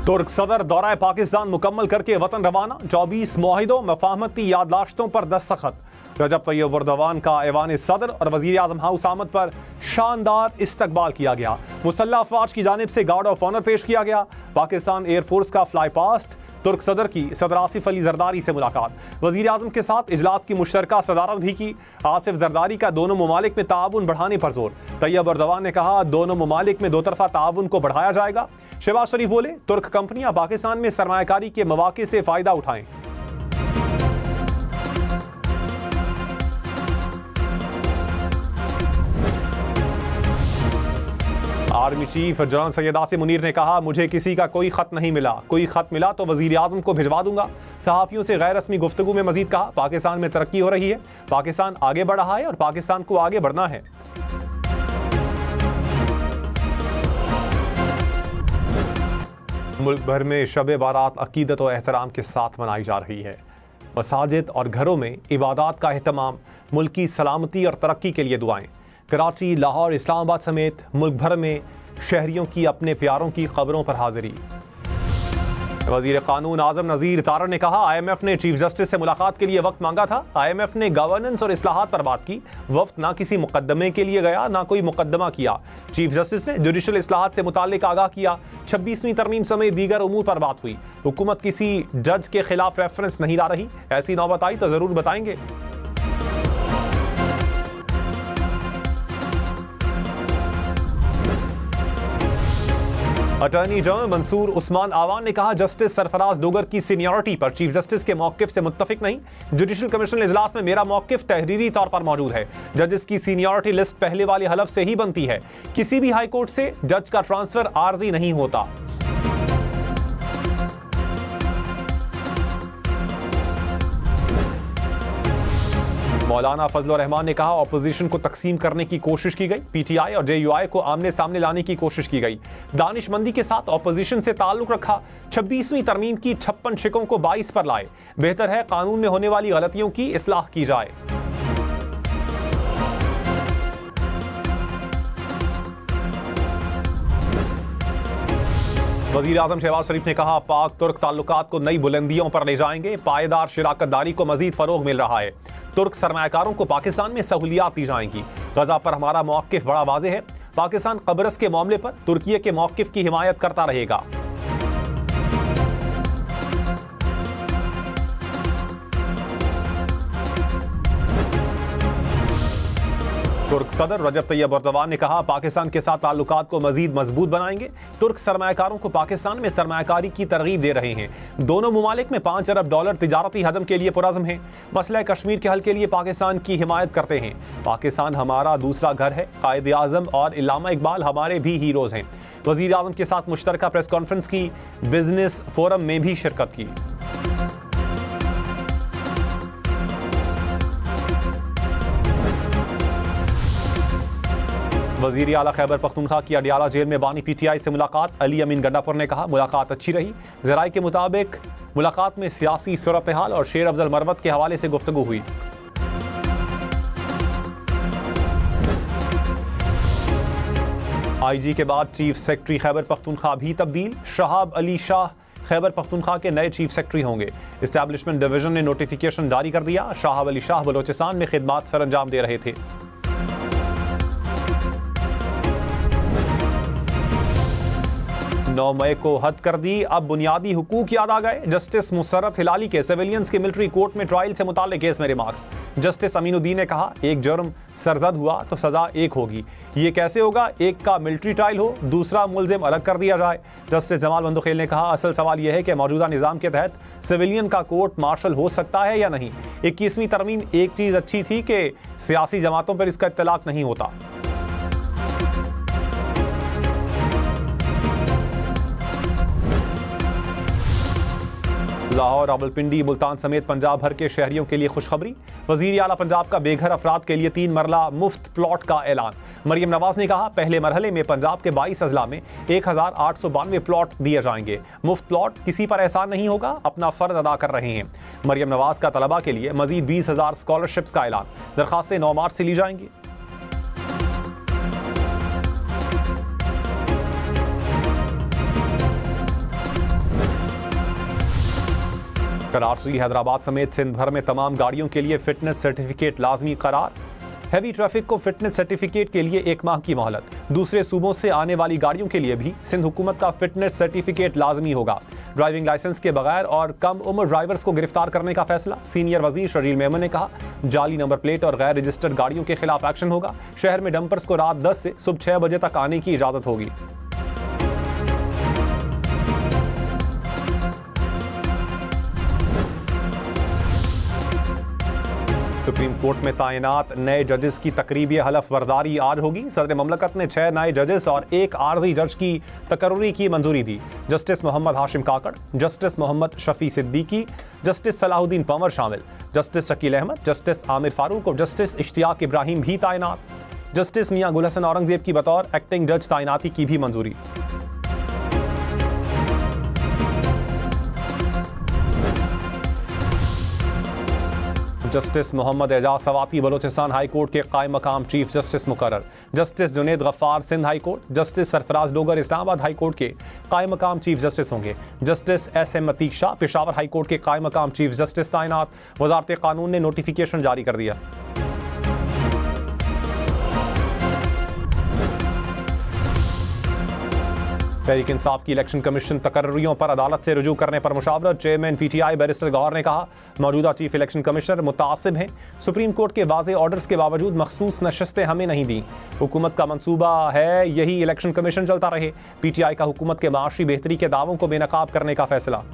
तुर्क सदर दौरा पाकिस्तान मुकम्मल करके वतन रवाना। 24 मुआहिदों मफाहमती याददाश्तों पर दस्तखत। रजब तैयब एर्दोगान का ऐवान सदर और वजीर आजम हाउस आमद पर शानदार इस्तकबाल किया गया। मुसल्लह अफवाज की जानिब से गार्ड ऑफ ऑनर पेश किया गया। पाकिस्तान एयरफोर्स का फ्लाई पास्ट। तुर्क सदर की सदर आसिफ अली जरदारी से मुलाकात। वजीर आजम के साथ इजलास की मुश्तरका सदारत भी की। आसिफ जरदारी का दोनों ममालिक में ताउन बढ़ाने पर जोर। तैयब एर्दोगान ने कहा दोनों ममालिक में दो तरफा ताउन को बढ़ाया जाएगा। शहबाज शरीफ बोले तुर्क कंपनियां पाकिस्तान में सरमायाकारी के मौके से फायदा उठाएं। Army chief general Syed Asim Munir ने कहा मुझे किसी का कोई खत नहीं मिला, कोई खत मिला तो वजीर आजम को भिजवा दूंगा। सहाफियों से गैर रस्मी गुफ्तगू में मजीद कहा पाकिस्तान में तरक्की हो रही है, पाकिस्तान आगे बढ़ रहा है और पाकिस्तान को आगे बढ़ना है। मुल्क भर में शब बारात अकीदत और एहतराम के साथ मनाई जा रही है। मसाजिद और घरों में इबादत का एहतमाम, मुल्क की सलामती और तरक्की के लिए दुआएं। कराची, लाहौर, इस्लामाबाद समेत मुल्क भर में शहरियों की अपने प्यारों की खबरों पर हाजिरी। वजीर कानून आजम नज़ीर तारड़ ने कहा IMF ने चीफ जस्टिस से मुलाकात के लिए वक्त मांगा था। IMF ने गवर्नेंस और इस्लाहात पर बात की। वक्त ना किसी मुकदमे के लिए गया ना कोई मुकदमा किया। चीफ जस्टिस ने जुडिशल इस्लाहात से मुताल्लिक आगाह किया। 26वीं तरमीम समेत दीगर उमूर पर बात हुई। हुकूमत किसी जज के खिलाफ रेफरेंस नहीं ला रही। ऐसी नौबत आई तो जरूर बताएंगे। अटॉर्नी जनरल मंसूर उस्मान आवान ने कहा जस्टिस सरफराज डोगर की सीनियरिटी पर चीफ जस्टिस के मौकिफ से मुत्तफिक नहीं। जुडिशल कमीशन इजलास में मेरा मौकिफ तहरीरी तौर पर मौजूद है। जजेस की सीनियरिटी लिस्ट पहले वाले हलफ से ही बनती है। किसी भी हाई कोर्ट से जज का ट्रांसफर आर्जी नहीं होता। मौलाना फजल रहमान ने कहा ऑपोजिशन को तकसीम करने की कोशिश की गई। PTI और JUI को आमने सामने लाने की कोशिश की गई। दानिशमंदी के साथ ऑपोजिशन से ताल्लुक रखा। 26वीं तरमीम की 56 शिकों को 22 पर लाए। बेहतर है कानून में होने वाली गलतियों की इस्लाह की जाए। वजीर आजम शहबाज शरीफ ने कहा पाक तुर्क ताल्लुकात को नई बुलंदियों पर ले जाएंगे। पायदार शिराकतदारी को मजीद फरोग मिल रहा है। तुर्क सरमायाकारों को पाकिस्तान में सहूलियात दी जाएंगी। गजा पर हमारा मौकिफ बड़ा वाज़ेह है। पाकिस्तान कब्रस के मामले पर तुर्की के मौकिफ की हिमायत करता रहेगा। तुर्क सदर रजब तैयब एर्दोगान ने कहा पाकिस्तान के साथ ताल्लुकात को मजीद मजबूत बनाएंगे। तुर्क सरमायाकारों को पाकिस्तान में सरमायाकारी की तरगीब दे रहे हैं। दोनों ममालिक में $5 अरब तिजारती हजम के लिए पुरज़्म हैं। मसला कश्मीर के हल के लिए पाकिस्तान की हिमायत करते हैं। पाकिस्तान हमारा दूसरा घर है। कायद आज़म और इल्लामा इकबाल हमारे भी हीरोज़ हैं। वज़ीर आज़म के साथ मुश्तरका प्रेस कॉन्फ्रेंस की। बिजनेस फोरम में भी शिरकत की। वजीर आला खैबर पख्तूनख्वा की अडियाला जेल में बानी PTI से मुलाकात। अली अमीन गंडापुर ने कहा मुलाकात अच्छी रही। ज़राए के मुताबिक मुलाकात में सियासी सूरत हाल और शेर अफजल मरवत के हवाले से गुफ्तगू हुई। IG के बाद चीफ सेक्रेटरी खैबर पख्तूनख्वा भी तब्दील। शहाब अली शाह खैबर पख्तूनख्वा के नए चीफ सेक्रेटरी होंगे। इस्टेब्लिशमेंट डिवीजन ने नोटिफिकेशन जारी कर दिया। शहाब अली शाह बलोचिस्तान में खिदमात सर अंजाम दे रहे थे। 9 मई को हद कर दी। अब बुनियादी हुकूक याद आ गए। जस्टिस मुसर्रत हिलाली के सिविलियंस के मिलिट्री कोर्ट में ट्रायल से मुताल्लिक केस में रिमार्क्स। जस्टिस अमीनुद्दीन ने कहा एक जुर्म सरजद हुआ तो सजा एक होगी। ये कैसे होगा एक का मिलिट्री ट्रायल हो दूसरा मुलजिम अलग कर दिया जाए। जस्टिस जमाल बंदुखेल ने कहा असल सवाल यह है कि मौजूदा निज़ाम के तहत सिविलियन का कोर्ट मार्शल हो सकता है या नहीं। 21वीं तरमीम एक चीज़ अच्छी थी कि सियासी जमातों पर इसका इत्तलाक नहीं होता। लाहौर, रावलपिंडी, मुल्तान समेत पंजाब भर के शहरियों के लिए खुशखबरी। वजीर आला पंजाब का बेघर अफराद के लिए 3 मरला मुफ्त प्लॉट का ऐलान। मरियम नवाज ने कहा पहले मरहले में पंजाब के 22 अजला में 1892 प्लॉट दिए जाएंगे। मुफ्त प्लॉट किसी पर एहसान नहीं होगा, अपना फर्ज अदा कर रहे हैं। मरियम नवाज का तलबा के लिए मजीद 20,000 स्कॉलरशिप्स का ऐलान। दरखास्तें 9 मार्च से ली जाएंगी। कराची हैदराबाद समेत सिंध भर में तमाम गाड़ियों के लिए फिटनेस सर्टिफिकेट लाजमी करार। हैवी ट्रैफिक को फिटनेस सर्टिफिकेट के लिए 1 माह की मोहलत। दूसरे सूबों से आने वाली गाड़ियों के लिए भी सिंध हुकूमत का फिटनेस सर्टिफिकेट लाजमी होगा। ड्राइविंग लाइसेंस के बगैर और कम उम्र ड्राइवर्स को गिरफ्तार करने का फैसला। सीनियर वजीर शजील मेमन ने कहा, जाली नंबर प्लेट और गैर रजिस्टर्ड गाड़ियों के खिलाफ एक्शन होगा। शहर में डंपर्स को रात 10 से सुबह 6 बजे तक आने की इजाजत होगी। सुप्रीम कोर्ट में तैनात नए जजेस की तकरीबी हलफ बर्दारी आज होगी। सदर ममलकत ने 6 नए जजेस और 1 आर्जी जज की तकर्री की मंजूरी दी। जस्टिस मोहम्मद हाशिम काकड़, जस्टिस मोहम्मद शफी सिद्दीकी, जस्टिस सलाहुद्दीन पंवर शामिल, जस्टिस शकील अहमद, जस्टिस आमिर फारूक और जस्टिस इश्तियाक इब्राहिम भी तैनात। जस्टिस मियां गुल हसन औरंगजेब की बतौर एक्टिंग जज तैनाती की भी मंजूरी। Justice Mohammad Ejaz Swati Balochistan high court के कायम मकाम चीफ जस्टिस मुकर्रर। Justice Junaid Ghaffar Sindh high court, justice Sarfraz Dogar Islamabad high court के कायम मकाम चीफ जस्टिस होंगे। Justice SM Atiq Shah Peshawar high court के कायम मकाम चीफ जस्टिस तैनात। वजारत कानून ने नोटिफिकेशन जारी कर दिया। तहरीक इंसाफ की इलेक्शन कमीशन तकर्रियों पर अदालत से रुजू करने पर मुशावरत। चेयरमैन PTI बैरिस्टर गौहर ने कहा, मौजूदा चीफ इलेक्शन कमिश्नर मुतासिब हैं। सुप्रीम कोर्ट के वाज़े ऑर्डर्स के बावजूद मखसूस नशस्तें हमें नहीं दी। हुकूमत का मंसूबा है यही इलेक्शन कमीशन चलता रहे। PTI का हुकूमत के माशी बेहतरी के दावों को बेनकाब करने का फैसला।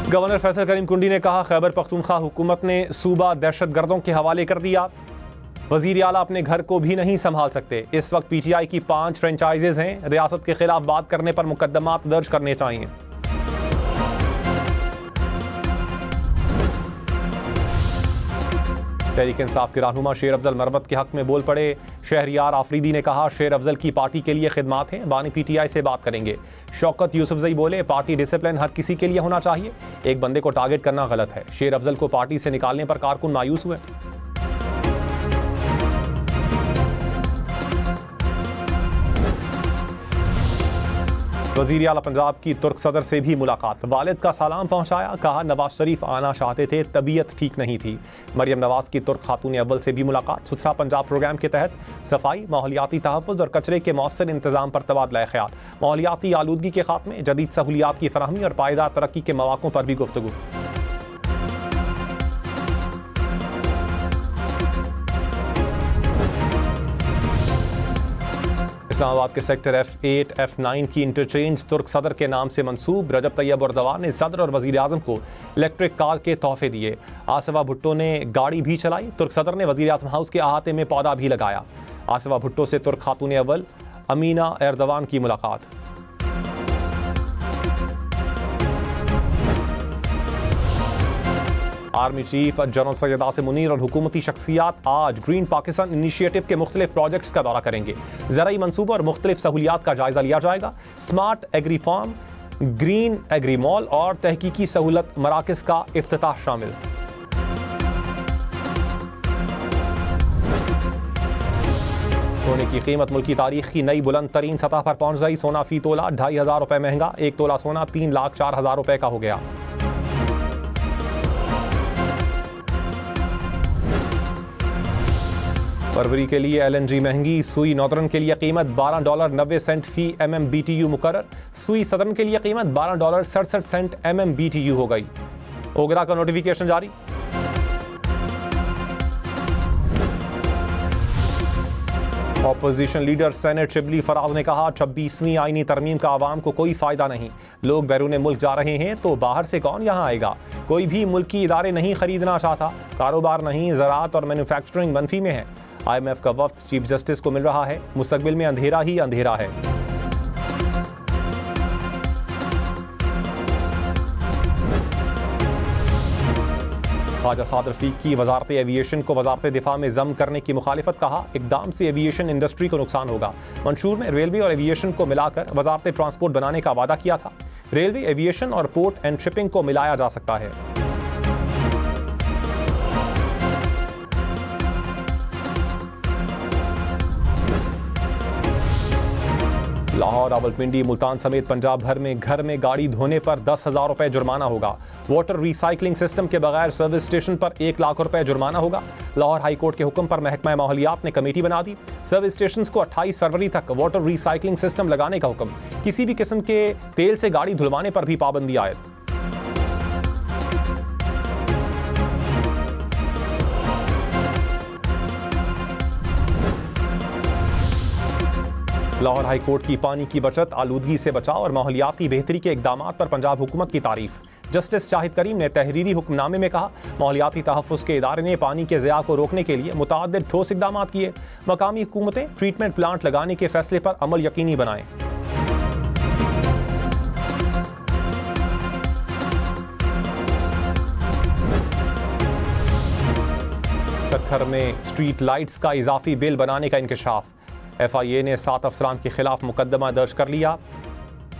गवर्नर फैसल करीम कुंडी ने कहा, खैबर पख्तूनख्वा हुकूमत ने सूबा दहशतगर्दों के हवाले कर दिया। वजीर आला अपने घर को भी नहीं संभाल सकते। इस वक्त PTI की 5 फ्रेंचाइजेज हैं। रियासत के खिलाफ बात करने पर मुकदमात दर्ज करने चाहिए। तहरीक इंसाफ के रहनुमा शेर अफजल मरमत के हक में बोल पड़े। शहरियार आफरीदी ने कहा, शेर अफजल की पार्टी के लिए खिदमात हैं, बानी PTI से बात करेंगे। शौकत यूसुफजई बोले, पार्टी डिसिप्लिन हर किसी के लिए होना चाहिए, एक बंदे को टारगेट करना गलत है। शेर अफजल को पार्टी से निकालने पर कारकुन मायूस हुए। वज़ीर आला पंजाब की तुर्क सदर से भी मुलाकात। वालिद का सलाम पहुंचाया, कहा नवाज शरीफ आना चाहते थे, तबीयत ठीक नहीं थी। मरियम नवाज की तुर्क खातून अव्वल से भी मुलाकात। सुथरा पंजाब प्रोग्राम के तहत सफाई, माहौलियाती तहफ़्फ़ुज़ और कचरे के मौसर इंतजाम पर तबादला ख्याल। माहौलियाती आलूदगी के खात्मे, जदीद सहूलियात की फराहमी और पायदार तरक्की के मौक़ों पर भी गुफ्तगू। इस्लामाबाद के सेक्टर F8 F9 की इंटरचेंज तुर्क सदर के नाम से मंसूब। रजब तैयब एर्दोगान ने सदर और वज़ीर आज़म को इलेक्ट्रिक कार के तोहफे दिए। आसिफा भुट्टो ने गाड़ी भी चलाई। तुर्क सदर ने वज़ीर आज़म हाउस के अहाते में पौधा भी लगाया। आसिफा भुट्टो से तुर्क खातून अव्वल अमीना एर्दोगान की मुलाकात। Army chief general Syed Asim Munir और हुकूमती शख्सियात आज ग्रीन पाकिस्तान इनिशिएटिव के मुख्तलिफ प्रोजेक्ट्स का दौरा करेंगे। ज़राई मनसूबा और मुख्तलिफ सहूलियात का जायजा लिया जाएगा। Smart agri farm, green agri mall और तहकीकी सहूलत मराकज़ का इफ्तिताह शामिल। सोने की कीमत मुल्की तारीख की नई बुलंद तरीन सतह पर पहुंच गई। सोना फी तोला 2500 रुपये महंगा। 1 तोला सोना 3,04,000 रुपये का हो गया। फरवरी के लिए LNG महंगी। सुई नॉर्दर्न के लिए कीमत $12.90 फी MMBTU मुकर्रर। सुई सदर्न के लिए कीमत $12.67 MMBTU हो गई। ओगरा का नोटिफिकेशन जारी। Opposition leader senate Shibli Faraz ने कहा, 26वीं आईनी तरमीम का आवाम को कोई फायदा नहीं। लोग बैरून मुल्क जा रहे हैं तो बाहर से कौन यहाँ आएगा। कोई भी मुल्की इदारे नहीं खरीदना चाहता। कारोबार नहीं, ज़राअत और मैन्युफैक्चरिंग मनफी में है। IMF का वफ्द चीफ जस्टिस को मिल रहा है। मुस्तकबिल में अंधेरा ही अंधेरा है। ख्वाजा साद रफीक की वजारत एविएशन को वजारत दिफा में जम करने की मुखालिफत। कहा, इकदाम से एविएशन इंडस्ट्री को नुकसान होगा। मंशूर में रेलवे और एविएशन को मिलाकर वजारत ट्रांसपोर्ट बनाने का वादा किया था। रेलवे, एविएशन और पोर्ट एंड शिपिंग को मिलाया जा सकता है। लाहौर, रावलपिंडी, मुल्तान समेत पंजाब भर में घर में गाड़ी धोने पर 10,000 रुपये जुर्माना होगा। वाटर रिसाइकलिंग सिस्टम के बगैर सर्विस स्टेशन पर 1 लाख रुपये जुर्माना होगा। लाहौर हाई कोर्ट के हुक्म पर महकमा माहौलियात ने कमेटी बना दी। सर्विस स्टेशन को 28 फरवरी तक वाटर रिसाइकलिंग सिस्टम लगाने का हुक्म। किसी भी किस्म के तेल से गाड़ी धुलवाने पर भी पाबंदी आयद। लाहौर हाई कोर्ट की पानी की बचत, आलूदगी से बचाव और माहौलियाती बेहतरी के इकदाम पर पंजाब हुकूमत की तारीफ। जस्टिस शाहिद करीम ने तहरीरी हुक्मनामे में कहा, माहौलियाती तहफ़्फ़ुज़ के इदारे ने पानी के ज़िया को रोकने के लिए मुतअद्दिद ठोस इकदाम किए। मकामी हुकूमतें ट्रीटमेंट प्लांट लगाने के फैसले पर अमल यकीनी बनाएं। तखर में स्ट्रीट लाइट्स का इजाफी बिल बनाने का इंकशाफ। FIA ने 7 अफसरान के खिलाफ मुकदमा दर्ज कर लिया।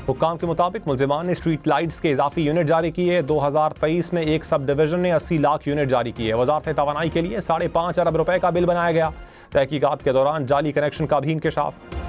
हुक्काम के मुताबिक मुलजिमान ने स्ट्रीट लाइट्स के इजाफी यूनिट जारी किए। 2023 में एक सब डिवीजन ने 80 लाख यूनिट जारी किए। वजारत तवानाई के लिए 5.5 अरब रुपए का बिल बनाया गया। तहकीकात के दौरान जाली कनेक्शन का भी इंकशाफ।